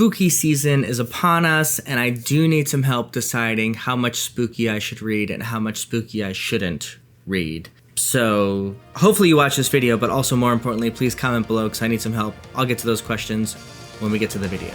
spooky season is upon us, and I do need some help deciding how much spooky I should read and how much spooky I shouldn't read. So hopefully you watch this video, but also more importantly, please comment below because I need some help. I'll get to those questions when we get to the video.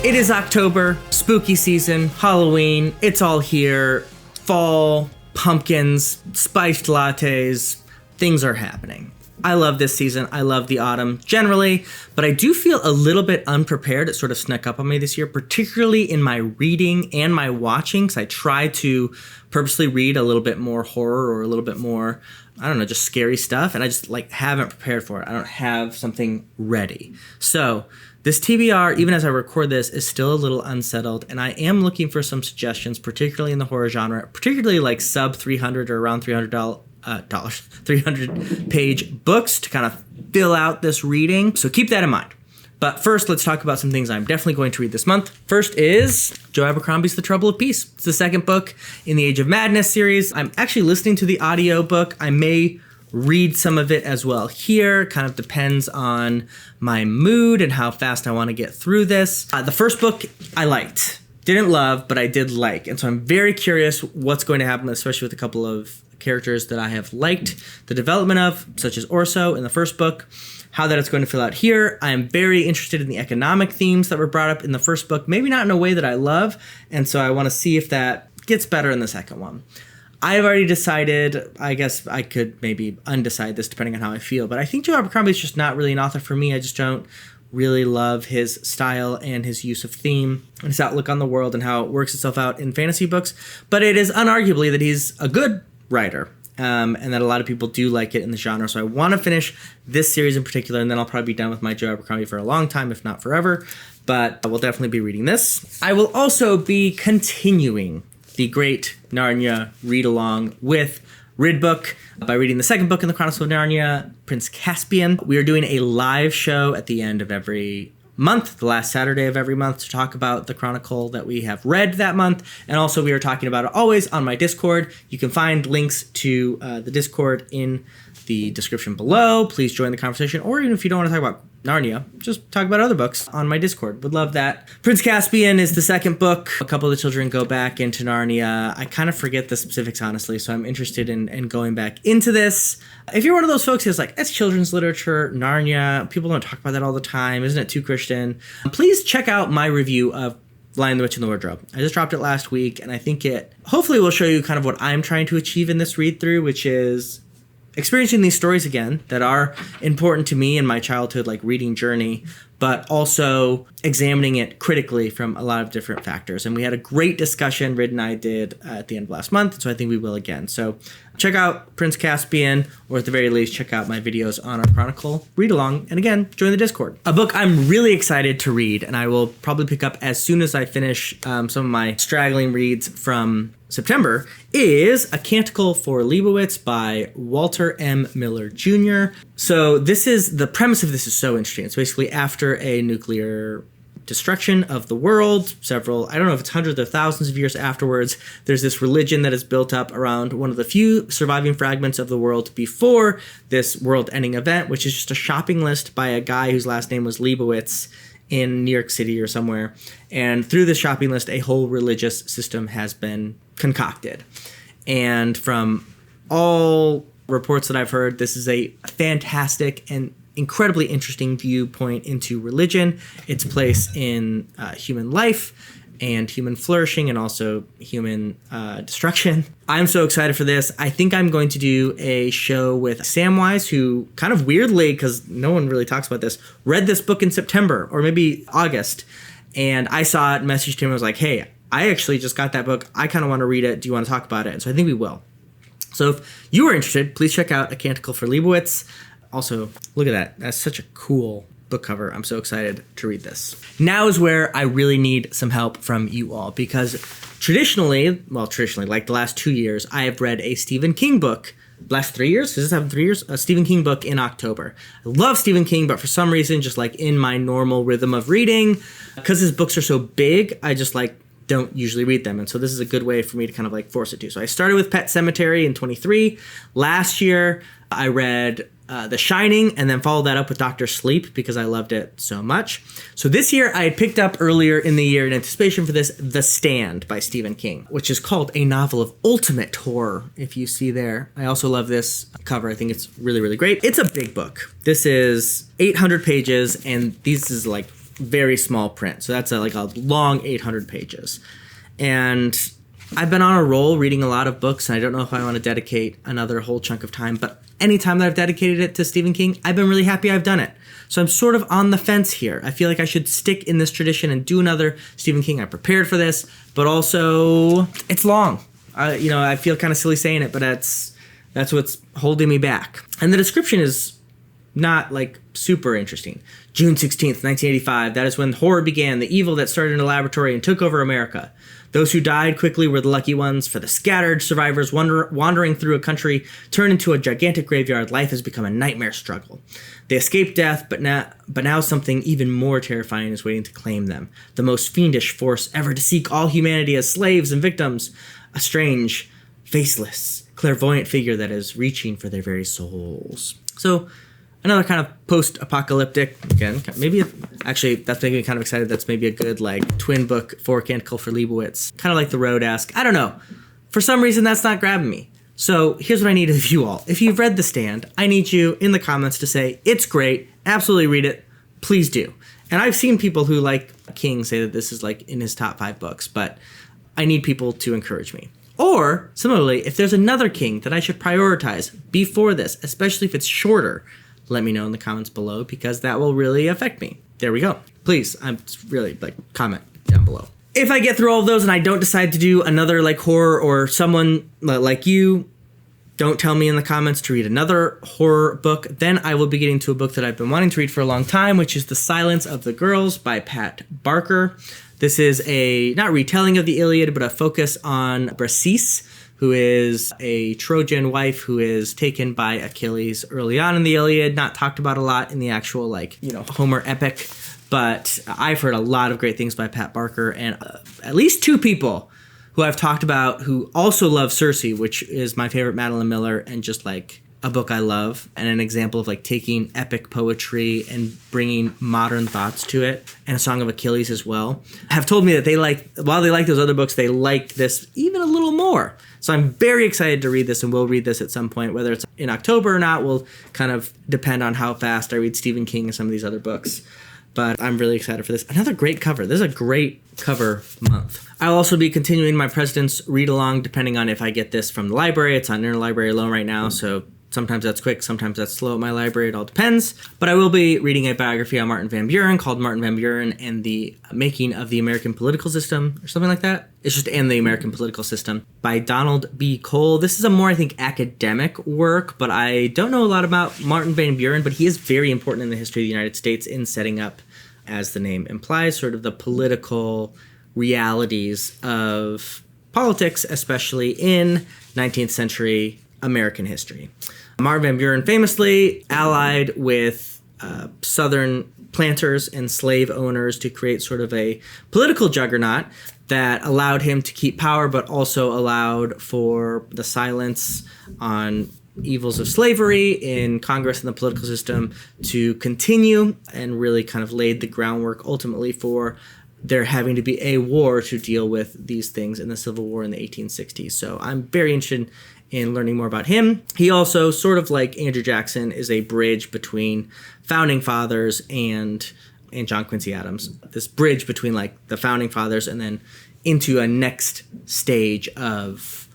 It is October, spooky season, Halloween, it's all here, fall, pumpkins, spiced lattes, things are happening. I love this season, I love the autumn generally, but I do feel a little bit unprepared. It sort of snuck up on me this year, particularly in my reading and my watching, because I try to purposely read a little bit more horror or a little bit more, I don't know, just scary stuff, and I just haven't prepared for it. I don't have something ready. So this TBR, even as I record this, is still a little unsettled, and I am looking for some suggestions, particularly in the horror genre, particularly sub 300 or around $300 page books to kind of fill out this reading. So keep that in mind. But first, let's talk about some things I'm definitely going to read this month. First is Joe Abercrombie's The Trouble of Peace. It's the second book in the Age of Madness series. I'm actually listening to the audio book. I may read some of it as well here. Kind of depends on my mood and how fast I want to get through this. The first book I liked. Didn't love, but I did like. And so I'm very curious what's going to happen, especially with a couple of characters that I have liked the development of, such as Orso in the first book, how that it's going to fill out here. I am very interested in the economic themes that were brought up in the first book, maybe not in a way that I love, and so I want to see if that gets better in the second one. I've already decided, I guess I could maybe undecide this depending on how I feel, but I think Joe Abercrombie is just not really an author for me. I just don't really love his style and his use of theme and his outlook on the world and how it works itself out in fantasy books, but it is unarguably that he's a good writer, and that a lot of people do like it in the genre. So I want to finish this series in particular, and then I'll probably be done with my Joe Abercrombie for a long time, if not forever, but I will definitely be reading this. I will also be continuing the great Narnia read-along with Ridbook by reading the second book in the Chronicles of Narnia, Prince Caspian. We are doing a live show at the end of every month, the last Saturday of every month, to talk about the chronicle that we have read that month. And also we are talking about it always on my Discord. You can find links to the Discord in the description below. Please join the conversation, or even if you don't want to talk about Narnia, just talk about other books on my Discord. Would love that. Prince Caspian is the second book. A couple of the children go back into Narnia. I kind of forget the specifics, honestly, so I'm interested in going back into this. If you're one of those folks who's like, it's children's literature, Narnia, people don't talk about that all the time, isn't it too Christian? Please check out my review of Lion, the Witch, and the Wardrobe. I just dropped it last week, and I think it hopefully will show you kind of what I'm trying to achieve in this read-through, which is experiencing these stories again that are important to me in my childhood, reading journey, but also examining it critically from a lot of different factors. And we had a great discussion, Rid and I did at the end of last month, so I think we will again. So check out Prince Caspian, or at the very least, check out my videos on our Chronicle read along, and again, join the Discord. A book I'm really excited to read, and I will probably pick up as soon as I finish some of my straggling reads from September, is A Canticle for Leibowitz by Walter M. Miller Jr. So the premise of this is so interesting. It's basically after a nuclear destruction of the world, I don't know if it's hundreds or thousands of years afterwards, there's this religion that is built up around one of the few surviving fragments of the world before this world-ending event, which is just a shopping list by a guy whose last name was Leibowitz in New York City or somewhere. And through this shopping list, a whole religious system has been concocted. And from all reports that I've heard, this is a fantastic and incredibly interesting viewpoint into religion, its place in human life and human flourishing, and also human destruction. I'm so excited for this. I think I'm going to do a show with Samwise, who kind of weirdly, because no one really talks about this, read this book in September or maybe August. And I saw it, messaged him, and was like, hey, I actually just got that book. I kind of want to read it. Do you want to talk about it? And so I think we will. So if you are interested, please check out A Canticle for Leibowitz. Also, look at that. That's such a cool book cover. I'm so excited to read this. Now is where I really need some help from you all, because traditionally, like the last 2 years, I have read a Stephen King book. Last 3 years? Does this have 3 years? A Stephen King book in October. I love Stephen King, but for some reason, just in my normal rhythm of reading, because his books are so big, I just don't usually read them. And so this is a good way for me to kind of like force it to. So I started with Pet Sematary in 23. Last year, I read The Shining and then followed that up with Dr. Sleep because I loved it so much. So this year, I had picked up earlier in the year in anticipation for this, The Stand by Stephen King, which is called a novel of ultimate horror, if you see there. I also love this cover. I think it's really, really great. It's a big book. This is 800 pages, and this is like very small print. So that's like a long 800 pages. And I've been on a roll reading a lot of books, and I don't know if I want to dedicate another whole chunk of time, but any time that I've dedicated it to Stephen King, I've been really happy I've done it. So I'm sort of on the fence here. I feel like I should stick in this tradition and do another Stephen King. I prepared for this, but also it's long. I feel kind of silly saying it, but that's what's holding me back. And the description is not like super interesting. June 16th, 1985. That is when horror began, the evil that started in a laboratory and took over America. Those who died quickly were the lucky ones. For the scattered survivors wandering through a country turned into a gigantic graveyard, life has become a nightmare struggle. They escaped death, but now something even more terrifying is waiting to claim them. The most fiendish force ever to seek all humanity as slaves and victims. A strange, faceless, clairvoyant figure that is reaching for their very souls. So, another kind of post-apocalyptic, again, maybe, actually, that's making me kind of excited. That's maybe a good, like, twin book for Canticle for Leibowitz. Kind of like The Road-esque. I don't know. For some reason, that's not grabbing me. So here's what I need of you all. If you've read The Stand, I need you in the comments to say, it's great, absolutely read it, please do. And I've seen people who like King say that this is, like, in his top 5 books, but I need people to encourage me. Or, similarly, if there's another King that I should prioritize before this, especially if it's shorter, let me know in the comments below because that will really affect me. There we go. Please, I'm really comment down below. If I get through all of those and I don't decide to do another like horror or someone like you, don't tell me in the comments to read another horror book, then I will be getting to a book that I've been wanting to read for a long time, which is The Silence of the Girls by Pat Barker. This is a, not retelling of the Iliad, but a focus on Briseis, who is a Trojan wife who is taken by Achilles early on in the Iliad, not talked about a lot in the actual, Homer epic, but I've heard a lot of great things by Pat Barker, and at least 2 people who I've talked about who also love Circe, which is my favorite Madeline Miller, and just, a book I love, and an example of, taking epic poetry and bringing modern thoughts to it, and A Song of Achilles as well, have told me that while they like those other books, they liked this even a little more. So I'm very excited to read this, and will read this at some point. Whether it's in October or not will kind of depend on how fast I read Stephen King and some of these other books. But I'm really excited for this. Another great cover. This is a great cover month. I'll also be continuing my President's read-along, depending on if I get this from the library. It's on interlibrary loan right now, so sometimes that's quick, sometimes that's slow at my library. It all depends. But I will be reading a biography on Martin Van Buren called Martin Van Buren and the Making of the American Political System, or something like that. It's just And the American Political System by Donald B. Cole. This is a more, I think, academic work, but I don't know a lot about Martin Van Buren, but he is very important in the history of the United States in setting up, as the name implies, sort of the political realities of politics, especially in 19th century American history. Martin Van Buren famously allied with Southern planters and slave owners to create sort of a political juggernaut that allowed him to keep power, but also allowed for the silence on evils of slavery in Congress and the political system to continue, and really kind of laid the groundwork ultimately for there having to be a war to deal with these things in the Civil War in the 1860s. So I'm very interested in learning more about him. He also, sort of like Andrew Jackson, is a bridge between founding fathers and John Quincy Adams. This bridge between the founding fathers and then into a next stage of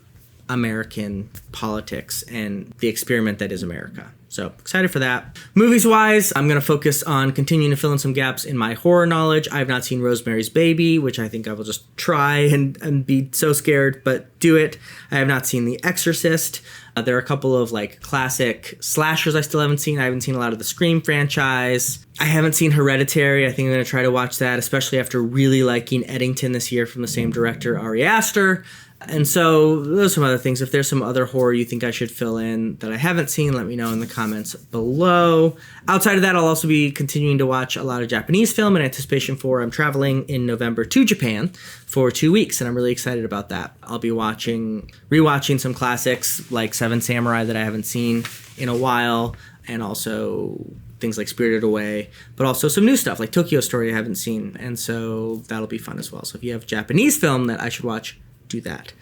American politics and the experiment that is America. So excited for that. Movies-wise, I'm going to focus on continuing to fill in some gaps in my horror knowledge. I have not seen Rosemary's Baby, which I think I will just try and be so scared, but do it. I have not seen The Exorcist. There are a couple of classic slashers I still haven't seen. I haven't seen a lot of the Scream franchise. I haven't seen Hereditary. I think I'm going to try to watch that, especially after really liking Eddington this year from the same director, Ari Aster. And so those are some other things. If there's some other horror you think I should fill in that I haven't seen, let me know in the comments below. Outside of that, I'll also be continuing to watch a lot of Japanese film in anticipation for I'm traveling in November to Japan for 2 weeks, and I'm really excited about that. I'll be rewatching some classics like Seven Samurai that I haven't seen in a while, and also things like Spirited Away, but also some new stuff like Tokyo Story I haven't seen, and so that'll be fun as well. So if you have Japanese film that I should watch, do that.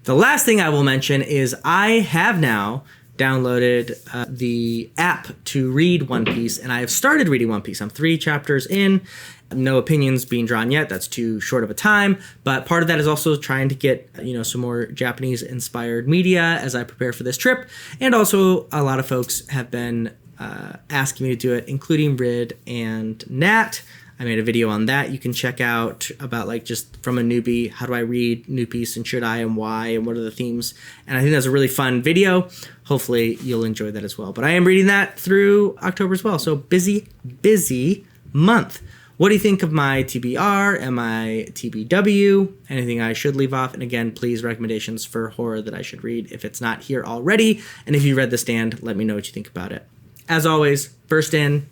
The last thing I will mention is I have now downloaded the app to read One Piece, and I have started reading One Piece. I'm 3 chapters in. No opinions being drawn yet. That's too short of a time. But part of that is also trying to get, some more Japanese-inspired media as I prepare for this trip. And also, a lot of folks have been asking me to do it, including Rid and Nat. I made a video on that you can check out about just from a newbie, how do I read New Piece and should I and why and what are the themes. And I think that's a really fun video. Hopefully you'll enjoy that as well. But I am reading that through October as well. So busy month. What do you think of my TBR and my TBW? Anything I should leave off? And again, please recommendations for horror that I should read if it's not here already. And if you read The Stand, let me know what you think about it. As always, first in,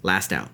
last out.